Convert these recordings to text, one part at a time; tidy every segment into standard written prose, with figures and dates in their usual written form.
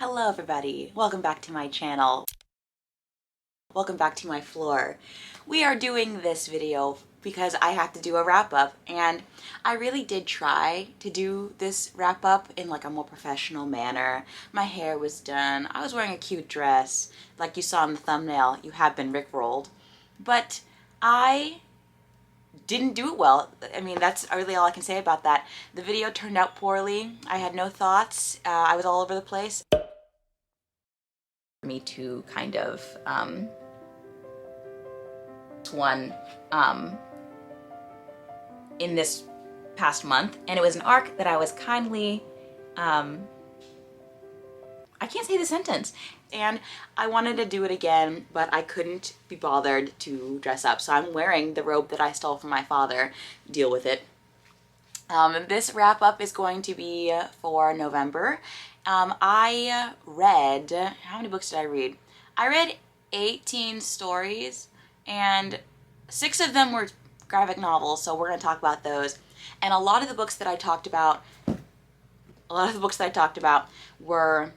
Hello everybody, welcome back to my channel. Welcome back to my floor. We are doing this video because I have to do a wrap up, and I really did try to do this wrap up in like a more professional manner. My hair was done, I was wearing a cute dress, like you saw in the thumbnail, you have been rickrolled, but I didn't do it well. I mean, that's really all I can say about that. The video turned out poorly. I had no thoughts. I was all over the place. Me to kind of in this past month, and it was an arc that I was kindly I can't say the sentence, and I wanted to do it again, but I couldn't be bothered to dress up, so I'm wearing the robe that I stole from my father. Deal with it. This wrap up is going to be for November. I read, how many books did I read? I read 18 stories, and 6 of them were graphic novels, so we're going to talk about those. And a lot of the books that I talked about, were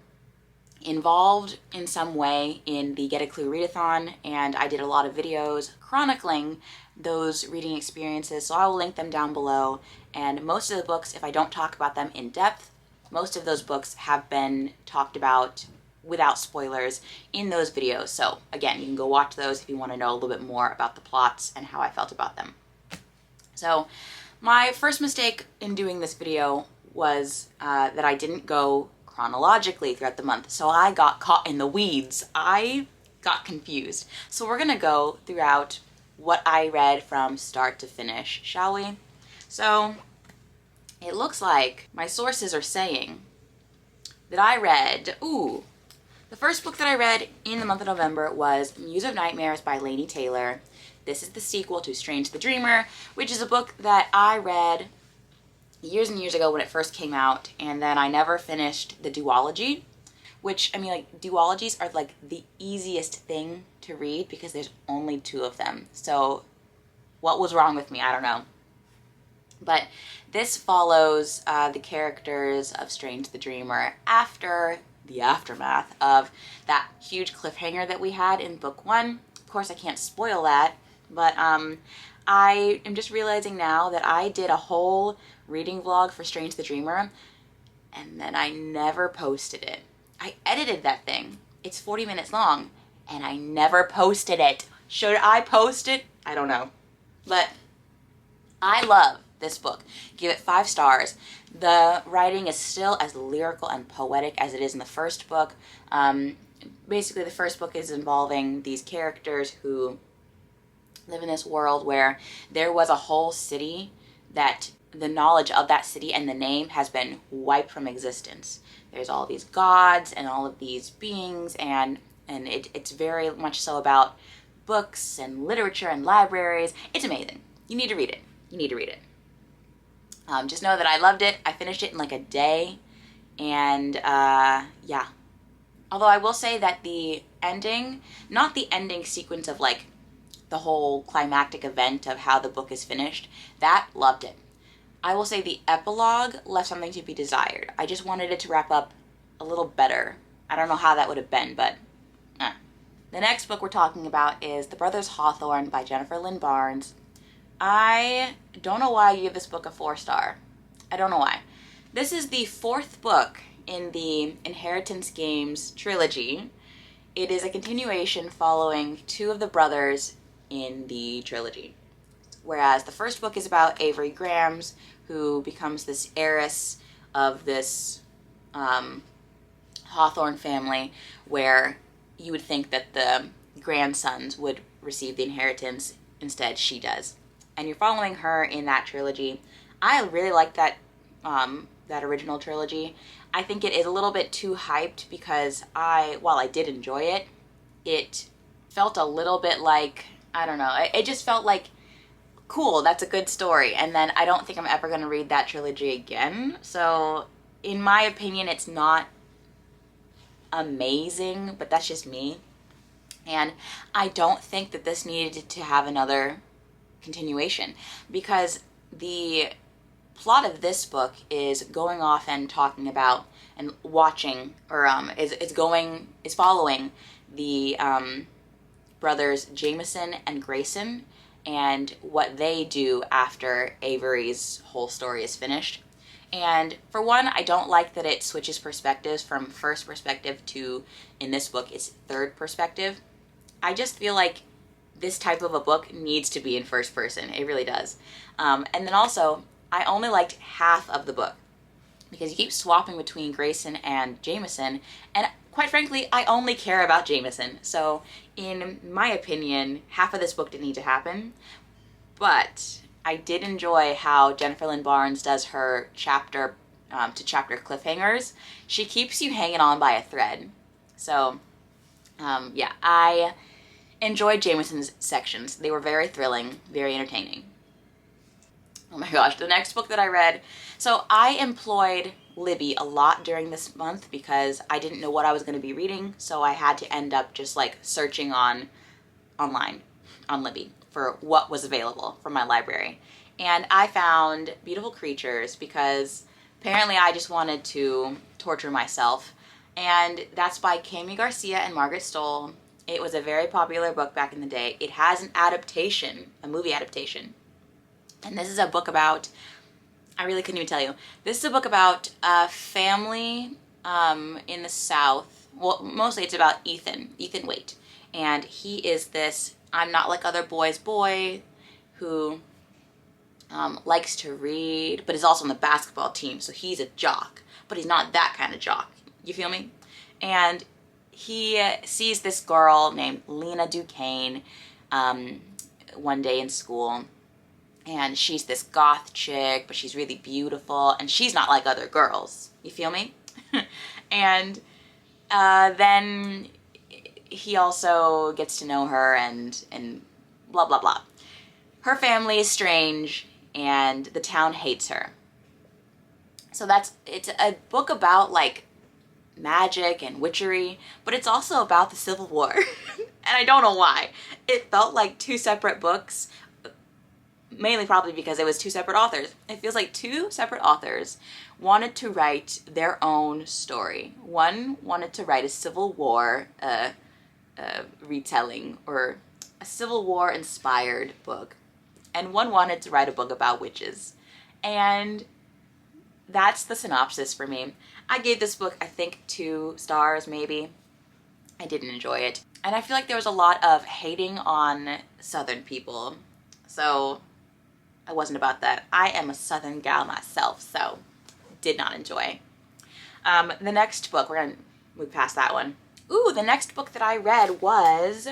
involved in some way in the Get a Clue readathon, and I did a lot of videos chronicling those reading experiences, so I will link them down below. And most of the books, if I don't talk about them in depth, most of those books have been talked about without spoilers in those videos. So again, you can go watch those if you want to know a little bit more about the plots and how I felt about them. So my first mistake in doing this video was that I didn't go chronologically throughout the month. So I got caught in the weeds. I got confused. So we're gonna go throughout what I read from start to finish, shall we? So it looks like my sources are saying that I read, the first book that I read in the month of November was Muse of Nightmares by Laini Taylor. This is the sequel to Strange the Dreamer, which is a book that I read years and years ago when it first came out, and then I never finished the duology, which, I mean, like, duologies are like the easiest thing to read because there's only 2 of them. So what was wrong with me? I don't know. But this follows the characters of Strange the Dreamer after the aftermath of that huge cliffhanger that we had in book 1. Of course, I can't spoil that, but I am just realizing now that I did a whole reading vlog for Strange the Dreamer, and then I never posted it. I edited that thing. It's 40 minutes long, and I never posted it. Should I post it? I don't know. But I love this book. Give it 5 stars. The writing is still as lyrical and poetic as it is in the first book. Basically, the first book is involving these characters who live in this world where there was a whole city that the knowledge of that city and the name has been wiped from existence. There's all these gods and all of these beings, and it's very much so about books and literature and libraries. It's amazing. You need to read it. You need to read it. Just know that I loved it. I finished it in like a day, and yeah. Although I will say that the ending, not the ending sequence of like the whole climactic event of how the book is finished, that, loved it. I will say the epilogue left something to be desired. I just wanted it to wrap up a little better. I don't know how that would have been, but The next book we're talking about is The Brothers Hawthorne by Jennifer Lynn Barnes. I don't know why I gave this book a 4-star. I don't know why. This is the 4th book in the Inheritance Games trilogy. It is a continuation following 2 of the brothers in the trilogy. Whereas the first book is about Avery Grams, who becomes this heiress of this Hawthorne family, where you would think that the grandsons would receive the inheritance. Instead, she does. And you're following her in that trilogy. I really like that original trilogy. I think it is a little bit too hyped because while I did enjoy it, it felt a little bit like, I don't know, it just felt like, cool, that's a good story. And then I don't think I'm ever going to read that trilogy again. So in my opinion, it's not amazing, but that's just me. And I don't think that this needed to have another continuation, because the plot of this book is going off and talking about and watching, or is following the brothers Jameson and Grayson and what they do after Avery's whole story is finished. And for one, I don't like that it switches perspectives from first perspective to, in this book, it's third perspective. I just feel like this type of a book needs to be in first person. It really does. And then also, I only liked half of the book because you keep swapping between Grayson and Jameson, and quite frankly, I only care about Jameson. So, in my opinion, half of this book didn't need to happen, but I did enjoy how Jennifer Lynn Barnes does her chapter to chapter cliffhangers. She keeps you hanging on by a thread. So, yeah, I enjoyed Jameson's sections. They were very thrilling, very entertaining. Oh my gosh, the next book that I read. So I employed Libby a lot during this month because I didn't know what I was going to be reading, so I had to end up just like searching online on Libby for what was available from my library. And I found Beautiful Creatures because apparently I just wanted to torture myself. And that's by Kami Garcia and Margaret Stoll. It was a very popular book back in the day. It has an adaptation, a movie adaptation. And this is a book about, I really couldn't even tell you. This is a book about a family in the South. Well, mostly it's about Ethan Waite. And he is this I'm not like other boys boy who likes to read, but is also on the basketball team. So he's a jock, but he's not that kind of jock. You feel me? And he sees this girl named Lena Duquesne one day in school. And she's this goth chick, but she's really beautiful. And she's not like other girls. You feel me? And then he also gets to know her and blah, blah, blah. Her family is strange, and the town hates her. So it's a book about, like, magic and witchery, but it's also about the Civil War. And I don't know why. It felt like two separate books, mainly probably because it was two separate authors. It feels like two separate authors wanted to write their own story. One wanted to write a Civil War retelling, or a Civil War inspired book, and one wanted to write a book about witches. And that's the synopsis for me. I gave this book, I think, 2 stars maybe. I didn't enjoy it. And I feel like there was a lot of hating on Southern people. So I wasn't about that. I am a Southern gal myself, so did not enjoy. The next book, we're going to move past that one. Ooh, the next book that I read was,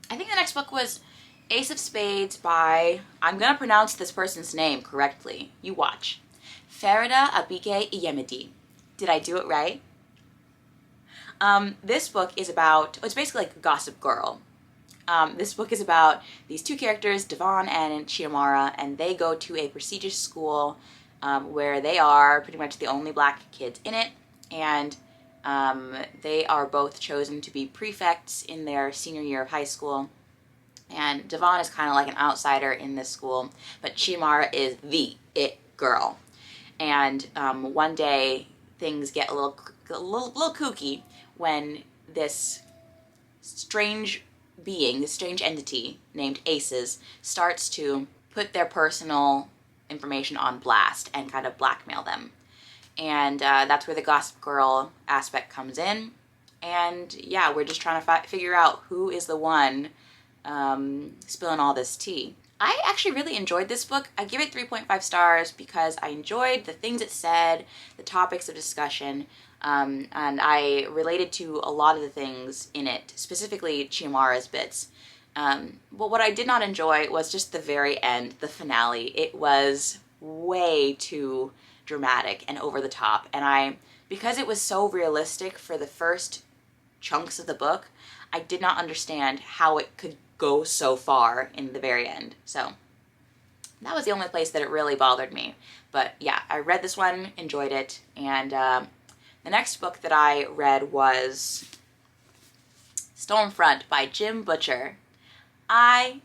I think the next book was Ace of Spades by, I'm going to pronounce this person's name correctly. You watch. Farida Abike Iyemedi. Did I do it right? This book is about, it's basically like Gossip Girl. This book is about these two characters, Devon and Chiamara, and they go to a prestigious school where they are pretty much the only black kids in it, and they are both chosen to be prefects in their senior year of high school. And Devon is kind of like an outsider in this school, but Chiamara is the it girl. And one day things get a little kooky when this strange being, this strange entity named Aces, starts to put their personal information on blast and kind of blackmail them. And that's where the Gossip Girl aspect comes in. And yeah, we're just trying to figure out who is the one spilling all this tea. I actually really enjoyed this book. I give it 3.5 stars because I enjoyed the things it said, the topics of discussion, and I related to a lot of the things in it, specifically Chiamara's bits. But what I did not enjoy was just the very end, the finale. It was way too dramatic and over the top, and because it was so realistic for the first chunks of the book, I did not understand how it could go so far in the very end. So that was the only place that it really bothered me. But yeah, I read this one, enjoyed it, and the next book that I read was Stormfront by Jim Butcher. I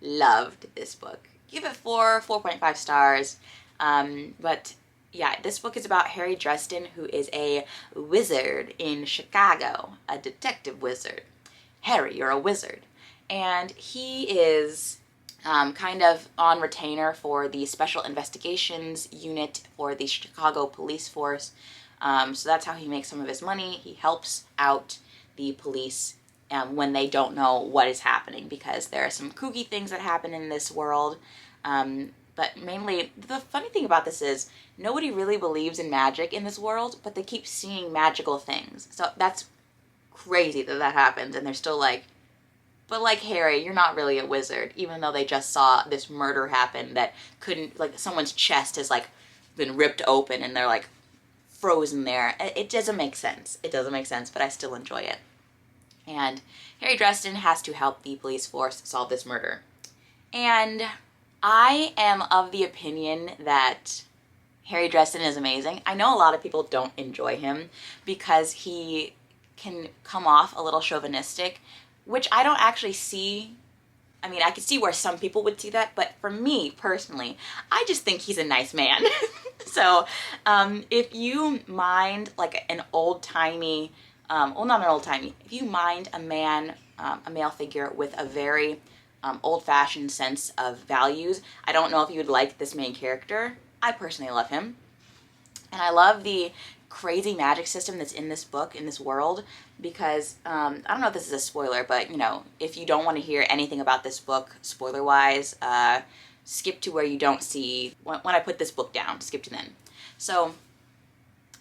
loved this book. Give it 4.5 stars. But yeah, this book is about Harry Dresden, who is a wizard in Chicago, a detective wizard. Harry, you're a wizard. And he is kind of on retainer for the Special Investigations Unit for the Chicago Police Force. So that's how he makes some of his money. He helps out the police when they don't know what is happening, because there are some kooky things that happen in this world. But mainly, the funny thing about this is nobody really believes in magic in this world, but they keep seeing magical things. So that's crazy that that happens, and they're still like, but like, Harry, you're not really a wizard, even though they just saw this murder happen that couldn't, like, someone's chest has, like, been ripped open and they're, like, frozen there. It doesn't make sense. It doesn't make sense, but I still enjoy it. And Harry Dresden has to help the police force solve this murder. And I am of the opinion that Harry Dresden is amazing. I know a lot of people don't enjoy him because he can come off a little chauvinistic, which I don't actually see. I mean, I could see where some people would see that, but for me personally, I just think he's a nice man. So if you mind like an old-timey, well, not an old-timey, if you mind a man, a male figure with a very old-fashioned sense of values, I don't know if you would like this main character. I personally love him. And I love the crazy magic system that's in this book, in this world, because I don't know if this is a spoiler, but you know, if you don't want to hear anything about this book spoiler-wise, skip to where you don't see, when I put this book down, skip to then. So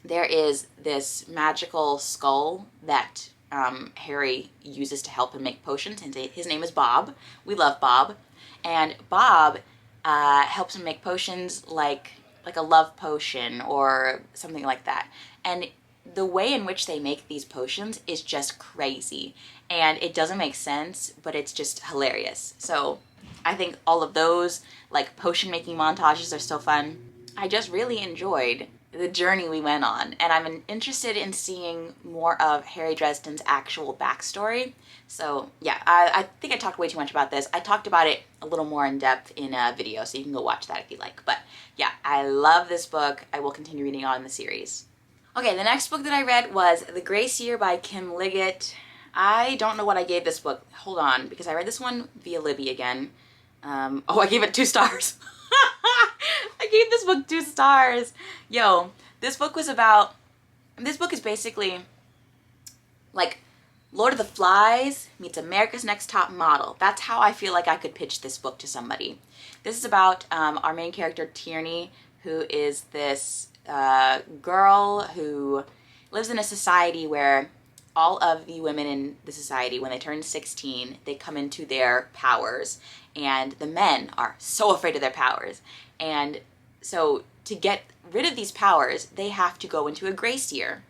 there is this magical skull that Harry uses to help him make potions. His name is Bob. We love Bob. And Bob helps him make potions like a love potion or something like that. And the way in which they make these potions is just crazy. And it doesn't make sense, but it's just hilarious. So I think all of those like potion making montages are so fun. I just really enjoyed the journey we went on, and I'm interested in seeing more of Harry Dresden's actual backstory. So yeah, I think I talked way too much about this. I talked about it a little more in depth in a video, so you can go watch that if you like. But yeah, I love this book. I will continue reading on in the series. Okay, the next book that I read was The Gracier by Kim Liggett. I don't know what I gave this book. Hold on, because I read this one via Libby again. Oh, I gave it 2 stars. I gave this book 2 stars. Yo, this book is basically like Lord of the Flies meets America's Next Top Model. That's how I feel like I could pitch this book to somebody. This is about our main character, Tierney, who is this girl who lives in a society where all of the women in the society, when they turn 16, they come into their powers, and the men are so afraid of their powers. And so to get rid of these powers, they have to go into a gracier,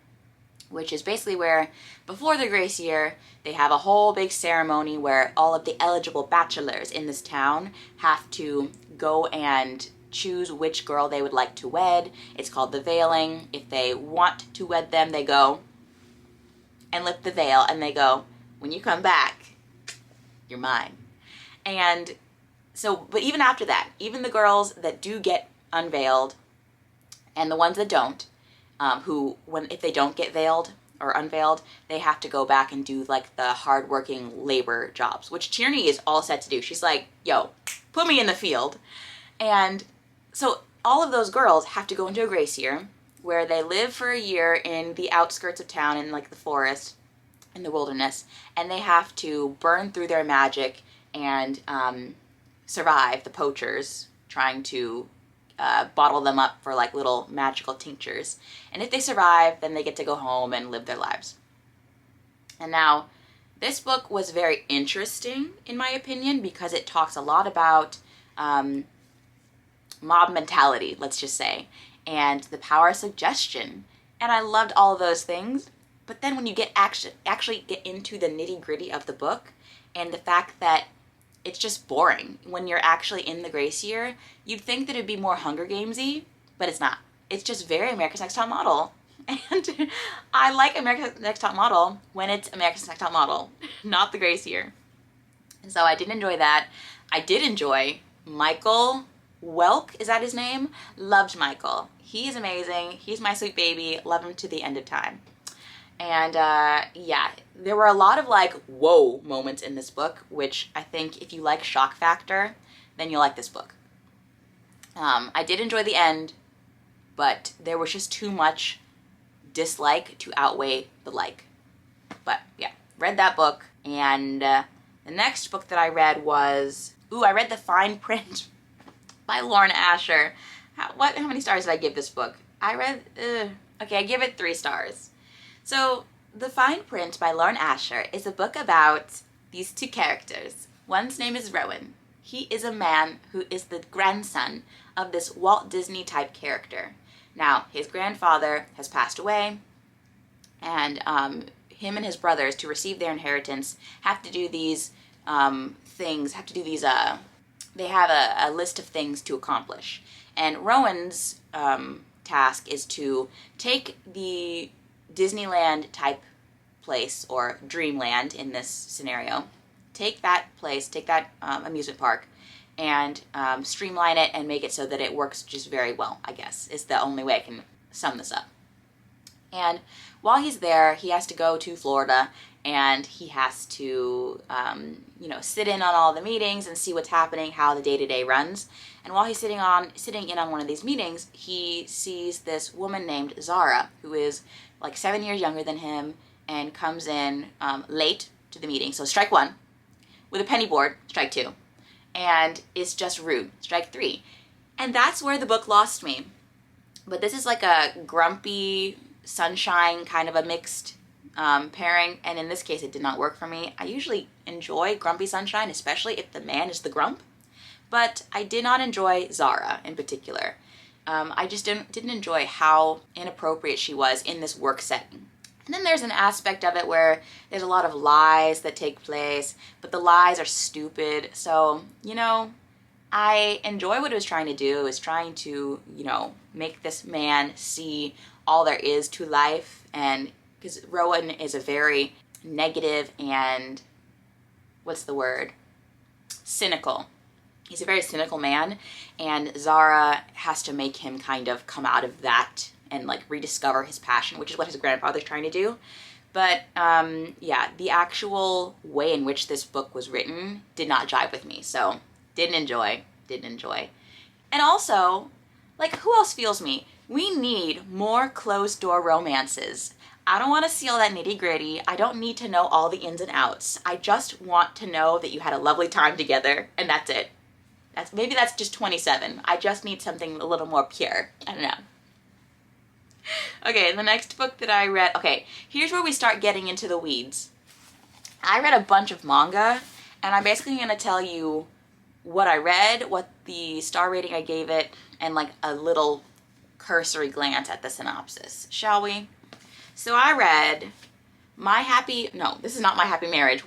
which is basically where, before the gracier, they have a whole big ceremony where all of the eligible bachelors in this town have to go and choose which girl they would like to wed. It's called the veiling. If they want to wed them, they go and lift the veil, and they go, when you come back, you're mine. And so, but even after that, even the girls that do get unveiled, and the ones that don't, if they don't get veiled or unveiled, they have to go back and do like the hard-working labor jobs, which Tierney is all set to do. She's like, yo, put me in the field. And so all of those girls have to go into a gracier, where they live for a year in the outskirts of town, in like the forest, in the wilderness, and they have to burn through their magic and survive the poachers trying to bottle them up for like little magical tinctures. And if they survive, then they get to go home and live their lives. And now, this book was very interesting, in my opinion, because it talks a lot about mob mentality, let's just say, and the power of suggestion. And I loved all of those things. But then when you get actually get into the nitty-gritty of the book, and the fact that it's just boring when you're actually in the gracier, you'd think that it'd be more Hunger Games-y, but it's not. It's just very America's Next Top Model. And I like America's Next Top Model when it's America's Next Top Model, not the gracier. And so I did enjoy that. I did enjoy Michael Welk, is that his name? Loved Michael. He is amazing. He's my sweet baby. Love him to the end of time. And yeah, there were a lot of like, whoa moments in this book, which I think if you like shock factor, then you'll like this book. I did enjoy the end, but there was just too much dislike to outweigh the like. But yeah, read that book. And the next book that I read was, I read The Fine Print by Lauren Asher. How many stars did I give this book? I give it 3 stars. So, The Fine Print by Lauren Asher is a book about these 2 characters. One's name is Rowan. He is a man who is the grandson of this Walt Disney type character. Now, his grandfather has passed away, and him and his brothers, to receive their inheritance, have to do these they have a list of things to accomplish. And Rowan's task is to take the Disneyland type place, or Dreamland in this scenario, take that amusement park, and streamline it and make it so that it works just very well, I guess, is the only way I can sum this up. And while he's there, he has to go to Florida, and he has to, sit in on all the meetings and see what's happening, how the day-to-day runs. And while he's sitting in on one of these meetings, he sees this woman named Zara, who is like 7 years younger than him, and comes in late to the meeting. So strike 1. With a penny board, strike 2. And it's just rude, strike 3. And that's where the book lost me. But this is like a grumpy sunshine kind of a mixed pairing, and in this case it did not work for me. I usually enjoy grumpy sunshine, especially if the man is the grump, but I did not enjoy Zara in particular. I just didn't enjoy how inappropriate she was in this work setting. And then there's an aspect of it where there's a lot of lies that take place, but the lies are stupid. So, I enjoy what it was trying to do. It was trying to, make this man see all there is to life, and because Rowan is a very negative and, cynical. He's a very cynical man, and Zara has to make him kind of come out of that and like rediscover his passion, which is what his grandfather's trying to do. But the actual way in which this book was written did not jive with me, so didn't enjoy. And also, like, who else feels me? We need more closed-door romances. I don't want to see all that nitty-gritty. I don't need to know all the ins and outs. I just want to know that you had a lovely time together, and that's it. Maybe that's just 27. I just need something a little more pure. I don't know. Okay, the next book that I read... Okay, here's where we start getting into the weeds. I read a bunch of manga, and I'm basically going to tell you what I read, what the star rating I gave it, and like a little cursory glance at the synopsis. Shall we? So I read this is not My Happy Marriage.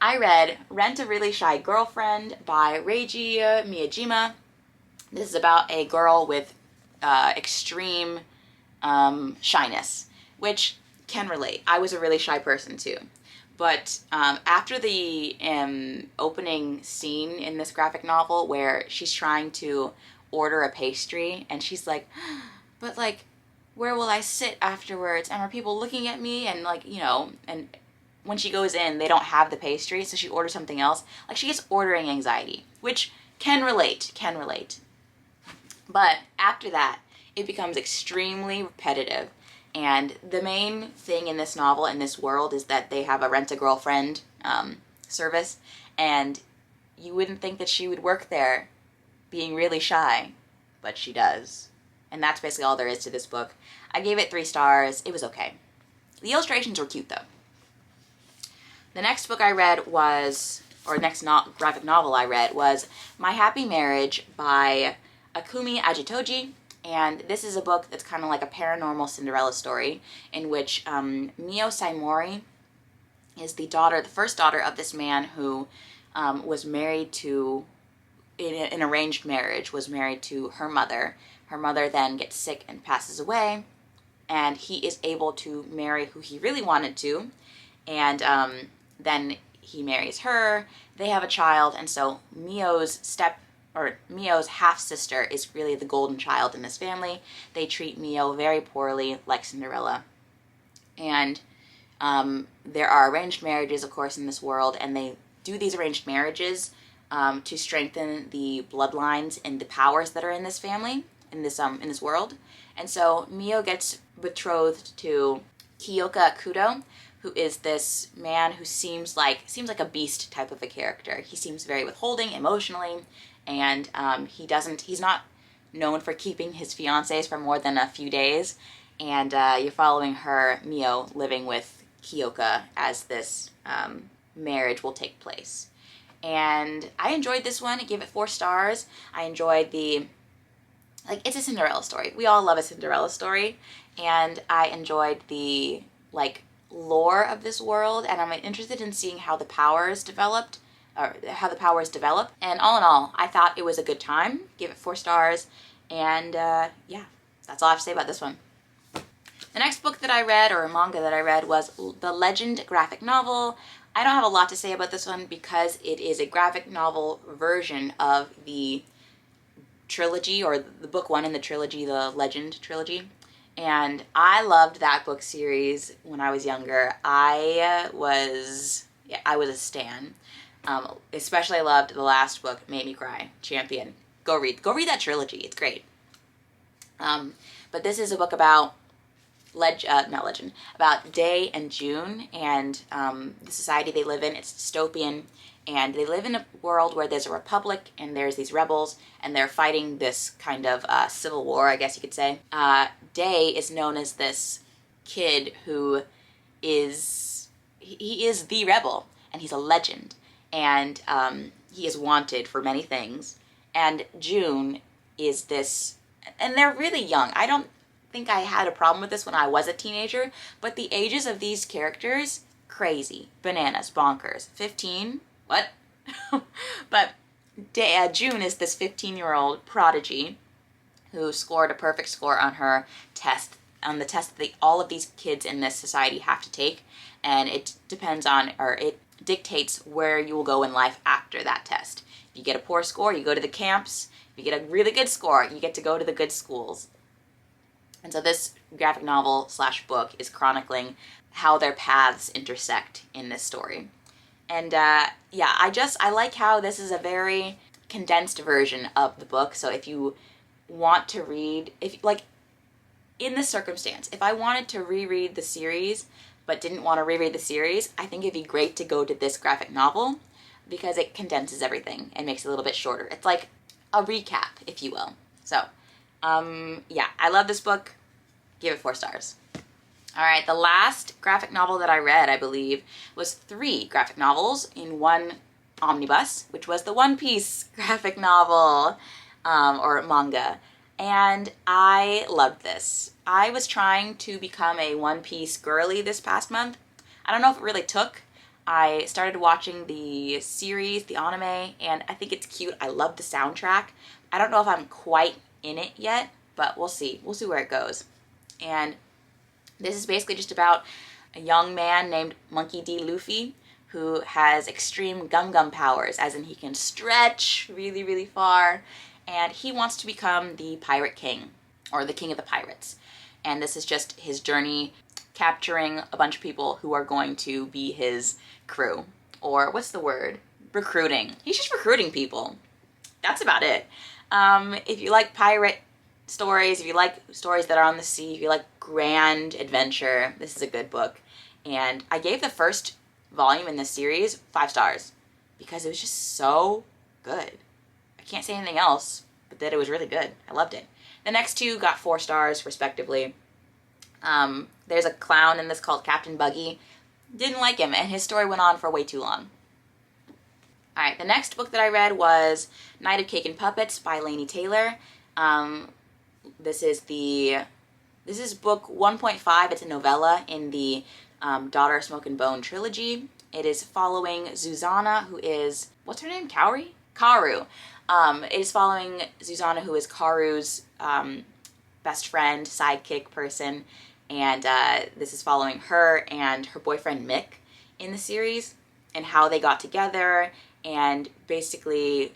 I read Rent a Really Shy Girlfriend by Reiji Miyajima. This is about a girl with extreme shyness, which can relate. I was a really shy person too. But after the opening scene in this graphic novel where she's trying to order a pastry and she's like, but like, where will I sit afterwards? And are people looking at me? And like, and when she goes in, they don't have the pastry, so she orders something else. Like, she gets ordering anxiety, which can relate. But after that, it becomes extremely repetitive. And the main thing in this novel, in this world, is that they have a rent-a-girlfriend service, and you wouldn't think that she would work there being really shy, but she does. And that's basically all there is to this book. I gave it 3 stars. It was okay. The illustrations were cute, though. The next book I read graphic novel I read was My Happy Marriage by Akumi Ajitoji. And this is a book that's kind of like a paranormal Cinderella story in which Mio Saimori is the first daughter of this man who was married to, in an arranged marriage, was married to her mother. Her mother then gets sick and passes away, and he is able to marry who he really wanted to, and then he marries her. They have a child, and so Mio's Mio's half-sister is really the golden child in this family. They treat Mio very poorly, like Cinderella. And there are arranged marriages, of course, in this world, and they do these arranged marriages to strengthen the bloodlines and the powers that are in this family, in this world. And so Mio gets betrothed to Kiyoka Kudo, who is this man who seems like a beast type of a character. He seems very withholding emotionally, and he's not known for keeping his fiancées for more than a few days. And you're following her, Mio, living with Kiyoka as this marriage will take place. And I enjoyed this one. I gave it 4 stars. I enjoyed it's a Cinderella story. We all love a Cinderella story. And I enjoyed the, lore of this world. And I'm interested in seeing how the powers develop. And all in all, I thought it was a good time. Gave it 4 stars. And yeah, that's all I have to say about this one. The next book that I read, or manga that I read, was The Legend graphic novel. I don't have a lot to say about this one because it is a graphic novel version of the trilogy, or the book 1 in the trilogy, the Legend trilogy. And I loved that book series when I was younger. I was a stan. Especially loved the last book, Made Me Cry, Champion. Go read that trilogy. It's great. But this is a book about about Day and June and the society they live in. It's dystopian, and they live in a world where there's a republic and there's these rebels, and they're fighting this kind of civil war, I guess you could say. Day is known as this kid who is the rebel, and he's a legend, and he is wanted for many things. And June is this, and they're really young. I don't think I had a problem with this when I was a teenager, but the ages of these characters, crazy, bananas, bonkers. 15, what? But June is this 15-year-old prodigy who scored a perfect score on her test, on the test that all of these kids in this society have to take, and it dictates where you will go in life after that test. If you get a poor score, you go to the camps. If you get a really good score, you get to go to the good schools. And so this graphic novel / book is chronicling how their paths intersect in this story. And I like how this is a very condensed version of the book. So if you want to read, in this circumstance, if I wanted to reread the series but didn't want to reread the series, I think it'd be great to go to this graphic novel because it condenses everything and makes it a little bit shorter. It's like a recap, if you will. So, I love this book. Give it 4 stars. All right, the last graphic novel that I read, I believe, was 3 graphic novels in one omnibus, which was the One Piece graphic novel, or manga. And I loved this. I was trying to become a One Piece girly this past month. I don't know if it really took. I started watching the series, the anime, and I think it's cute. I love the soundtrack. I don't know if I'm quite in it yet, but we'll see. We'll see where it goes. And this is basically just about a young man named Monkey D. Luffy who has extreme gum powers, as in he can stretch really, really far, and he wants to become the Pirate King, or the King of the Pirates. And this is just his journey capturing a bunch of people who are going to be his crew. Or what's the word? Recruiting. He's just recruiting people. That's about it. If you like pirate stories, if you like stories that are on the sea, if you like grand adventure, this is a good book. And I gave the first volume in this series 5 stars because it was just so good. I can't say anything else but that it was really good. I loved it. The next 2 got 4 stars respectively. There's a clown in this called Captain Buggy. Didn't like him, and his story went on for way too long. Alright, the next book that I read was Night of Cake and Puppets by Laini Taylor. This is book 1.5. It's a novella in the Daughter of Smoke and Bone trilogy. It is following Zuzana, who is, what's her name? Karu. It is following Zuzana, who is Karu's best friend, sidekick person, and this is following her and her boyfriend Mick in the series and how they got together, and basically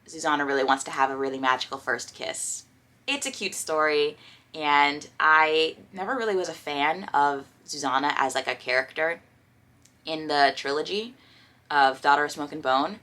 Susanna really wants to have a really magical first kiss. It's a cute story, and I never really was a fan of Susanna as like a character in the trilogy of Daughter of Smoke and Bone,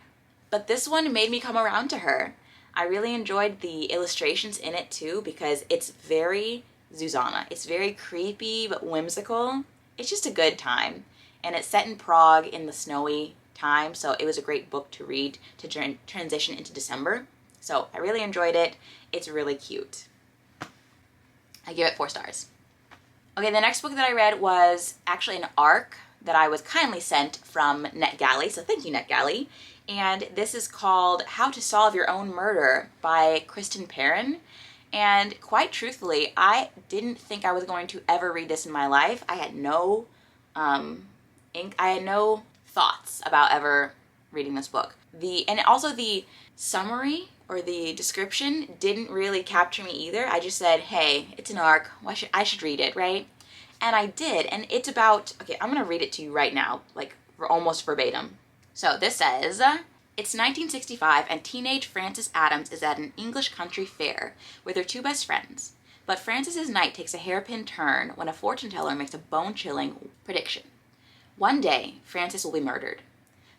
but this one made me come around to her. I really enjoyed the illustrations in it too, because it's very Susanna. It's very creepy but whimsical. It's just a good time, and it's set in Prague in the snowy time, so it was a great book to read to transition into December. So I really enjoyed it. It's really cute. I give it 4 stars. Okay, the next book that I read was actually an ARC that I was kindly sent from NetGalley, so thank you, NetGalley. And this is called How to Solve Your Own Murder by Kristen Perrin. And quite truthfully, I didn't think I was going to ever read this in my life. I had no thoughts about ever reading this book. And also the summary or the description didn't really capture me either. I just said, hey, it's an ARC. I should read it, right? And I did. And it's about, okay, I'm going to read it to you right now, like almost verbatim. So this says, it's 1965 and teenage Frances Adams is at an English country fair with her 2 best friends. But Frances's night takes a hairpin turn when a fortune teller makes a bone-chilling prediction. One day, Frances will be murdered.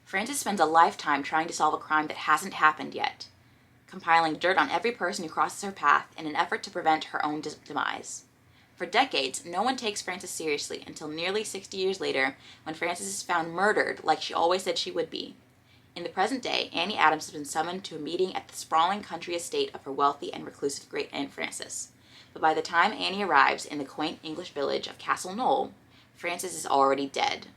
Frances spends a lifetime trying to solve a crime that hasn't happened yet, compiling dirt on every person who crosses her path in an effort to prevent her own demise. For decades, no one takes Frances seriously until nearly 60 years later, when Frances is found murdered like she always said she would be. In the present day, Annie Adams has been summoned to a meeting at the sprawling country estate of her wealthy and reclusive great-aunt Frances. But by the time Annie arrives in the quaint English village of Castle Knoll, Frances is already dead.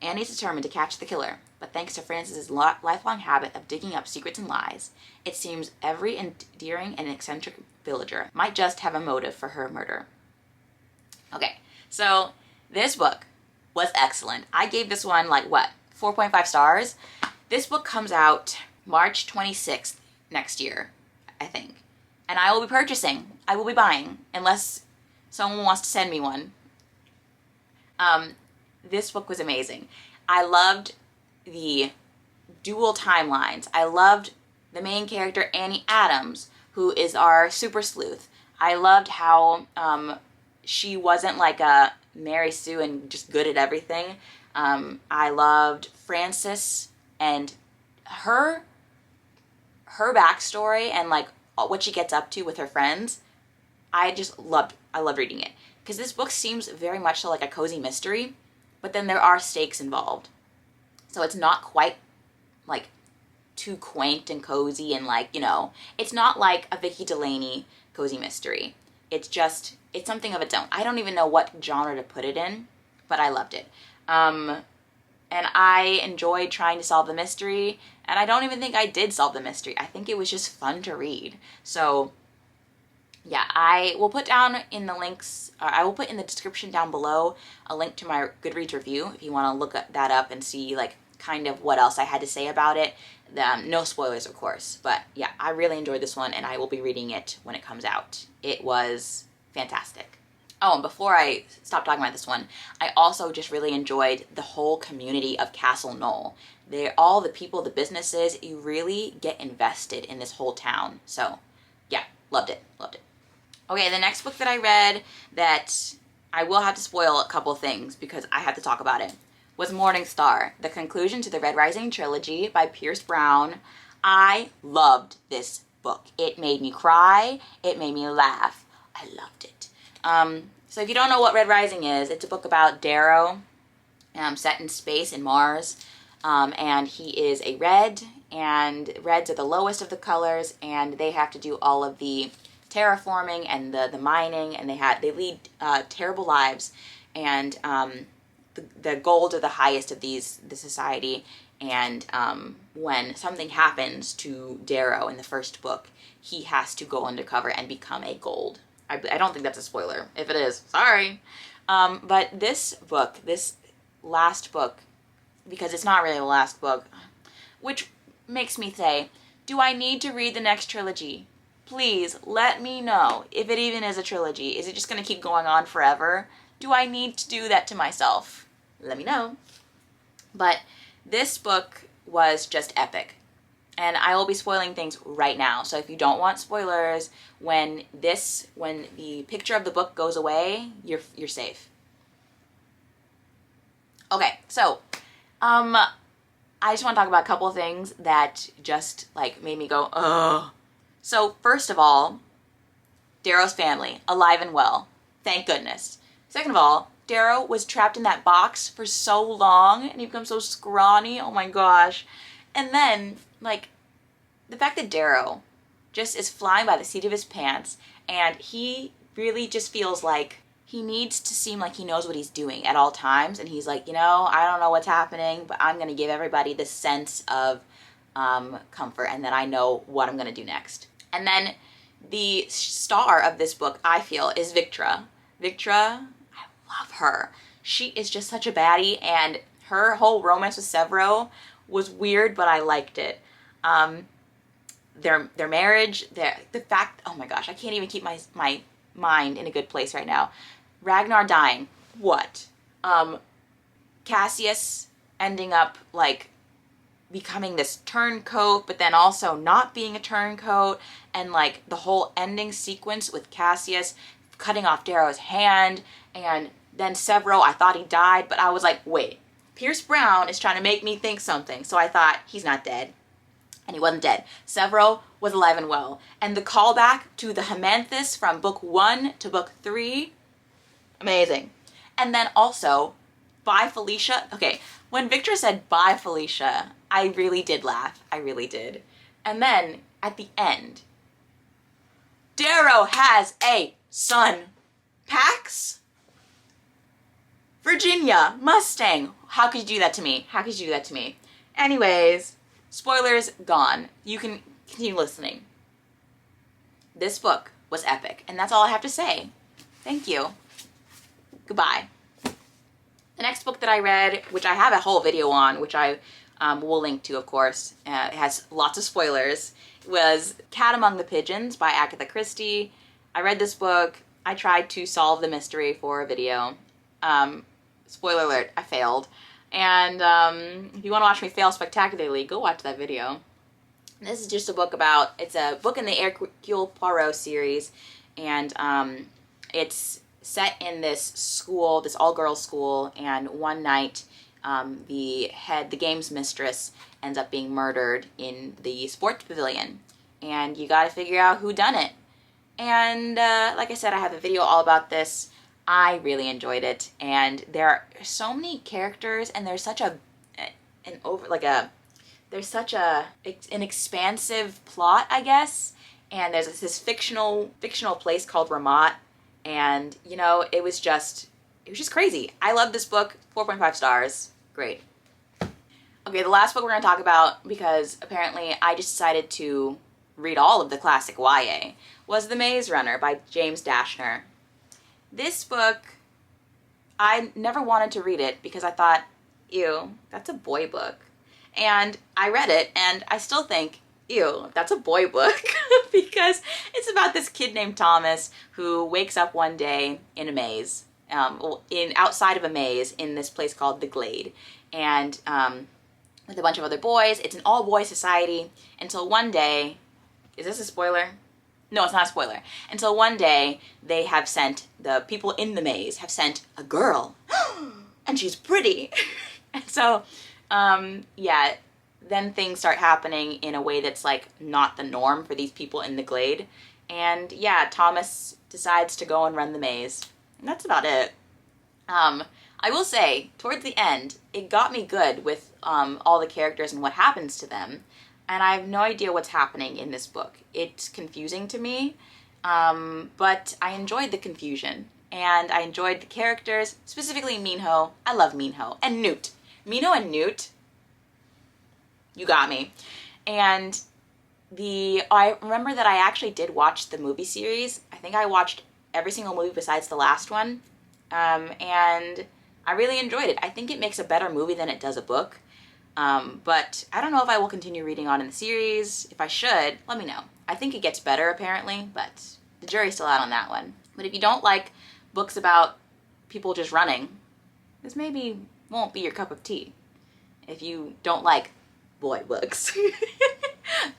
Annie is determined to catch the killer, but thanks to Frances's lifelong habit of digging up secrets and lies, it seems every endearing and eccentric villager might just have a motive for her murder. Okay, so this book was excellent. I gave this one 4.5 stars. This book comes out March 26th next year, I think. And I will be purchasing. I will be buying, unless someone wants to send me one. This book was amazing. I loved the dual timelines. I loved the main character, Annie Adams, who is our super sleuth. I loved how she wasn't like a Mary Sue and just good at everything. I loved Frances and her backstory and what she gets up to with her friends. I loved reading it, because this book seems very much so like a cozy mystery, but then there are stakes involved. So it's not quite too quaint and cozy and it's not like a Vicky Delaney cozy mystery. It's something of its own. I don't even know what genre to put it in, but I loved it. And I enjoyed trying to solve the mystery, and I don't even think I did solve the mystery. I think it was just fun to read. So yeah, I will put down in the links, I will put in the description down below a link to my Goodreads review if you want to look that up and see kind of what else I had to say about it. No spoilers, of course, but yeah, I really enjoyed this one, and I will be reading it when it comes out. It was fantastic. Oh, and before I stop talking about this one, I also just really enjoyed the whole community of Castle Knoll. All the people, the businesses, you really get invested in this whole town. So yeah, loved it. Okay, the next book that I read that I will have to spoil a couple things because I have to talk about it was Morning Star, the conclusion to the Red Rising trilogy by Pierce Brown. I loved this book. It made me cry. It made me laugh. I loved it. So if you don't know what Red Rising is, it's a book about Darrow, set in space in Mars, and he is a red, and reds are the lowest of the colors, and they have to do all of the terraforming and the mining, and they lead terrible lives, and the gold are the highest of the society, and when something happens to Darrow in the first book, he has to go undercover and become a gold. I don't think that's a spoiler. If it is, sorry. But this last book, because it's not really the last book, which makes me say, do I need to read the next trilogy? Please let me know if it even is a trilogy. Is it just going to keep going on forever? Do I need to do that to myself? Let me know. But this book was just epic. And I will be spoiling things right now. So if you don't want spoilers, when the picture of the book goes away, you're safe. Okay, so I just want to talk about a couple of things that just like made me go, ugh. So first of all, Darrow's family, alive and well. Thank goodness. Second of all, Darrow was trapped in that box for so long and he becomes so scrawny. Oh my gosh. And then, like, the fact that Darrow just is flying by the seat of his pants and he really just feels like he needs to seem like he knows what he's doing at all times. And he's like, I don't know what's happening, but I'm going to give everybody this sense of comfort and that I know what I'm going to do next. And then the star of this book, I feel, is Victra. Victra, I love her. She is just such a baddie, and her whole romance with Severo was weird, but I liked it. Their marriage, the fact, oh my gosh, I can't even keep my mind in a good place right now. Ragnar dying, what? Cassius ending up, like, becoming this turncoat, but then also not being a turncoat, and like the whole ending sequence with Cassius cutting off Darrow's hand, and then Severo, I thought he died, but I was like, wait, Pierce Brown is trying to make me think something, so I thought, he's not dead. And he wasn't dead. Severo was alive and well. And the callback to the Hemanthus from book 1 to book 3, amazing. And then also, bye Felicia. Okay, when Victor said bye Felicia, I really did laugh. I really did. And then, at the end, Darrow has a son. Pax? Virginia, Mustang. How could you do that to me? How could you do that to me? Anyways, spoilers gone. You can continue listening. This book was epic, and that's all I have to say. Thank you. Goodbye. The next book that I read, which I have a whole video on, which I will link to, of course, it has lots of spoilers, was Among the Pigeons by Agatha Christie. I read this book. I tried to solve the mystery for a video. Spoiler alert, I failed. And if you want to watch me fail spectacularly, go watch that video. This is just a book about, it's a book in the Hercule Poirot series, and it's set in this school, this all-girls school, and one night the games mistress ends up being murdered in the sports pavilion, and you gotta figure out who done it. And like I said, I have a video all about this. I really enjoyed it, and there are so many characters, and there's such an expansive plot, I guess. And there's this fictional place called Ramat, and it was just crazy. I love this book. 4.5 stars. Great. Okay, the last book we're going to talk about, because apparently I just decided to read all of the classic YA, was The Maze Runner by James Dashner. This book, I never wanted to read it because I thought, ew, that's a boy book. And I read it, and I still think, ew, that's a boy book, because it's about this kid named Thomas who wakes up one day in a maze, outside of a maze in this place called the Glade, and with a bunch of other boys. It's an all-boy society until one day, is this a spoiler? No, it's not a spoiler. Until one day, they have sent, the people in the maze have sent a girl, and she's pretty. And so, yeah, then things start happening in a way that's like not the norm for these people in the Glade. And yeah, Thomas decides to go and run the maze. And that's about it. I will say, towards the end, it got me good with all the characters and what happens to them. And I have no idea what's happening in this book. It's confusing to me, but I enjoyed the confusion. And I enjoyed the characters, specifically Minho. I love Minho. And Newt. Minho and Newt, you got me. And I remember that I actually did watch the movie series. I think I watched every single movie besides the last one. And I really enjoyed it. I think it makes a better movie than it does a book. But I don't know if I will continue reading on in the series. If I should, let me know. I think it gets better, apparently, but the jury's still out on that one. But if you don't like books about people just running, this maybe won't be your cup of tea. If you don't like boy books.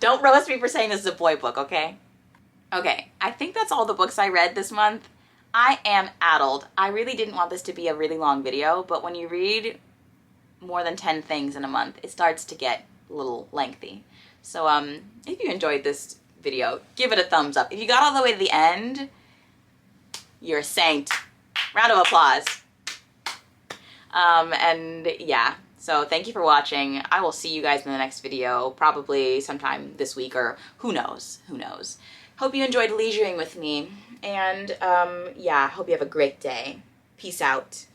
Don't roast me for saying this is a boy book, okay? Okay, I think that's all the books I read this month. I am addled. I really didn't want this to be a really long video, but when you read more than 10 things in a month, it starts to get a little lengthy. So if you enjoyed this video, give it a thumbs up. If you got all the way to the end, you're a saint. Round of applause. And yeah, so thank you for watching. I will see you guys in the next video, probably sometime this week, or who knows, who knows. Hope you enjoyed leisuring with me, and yeah, hope you have a great day. Peace out.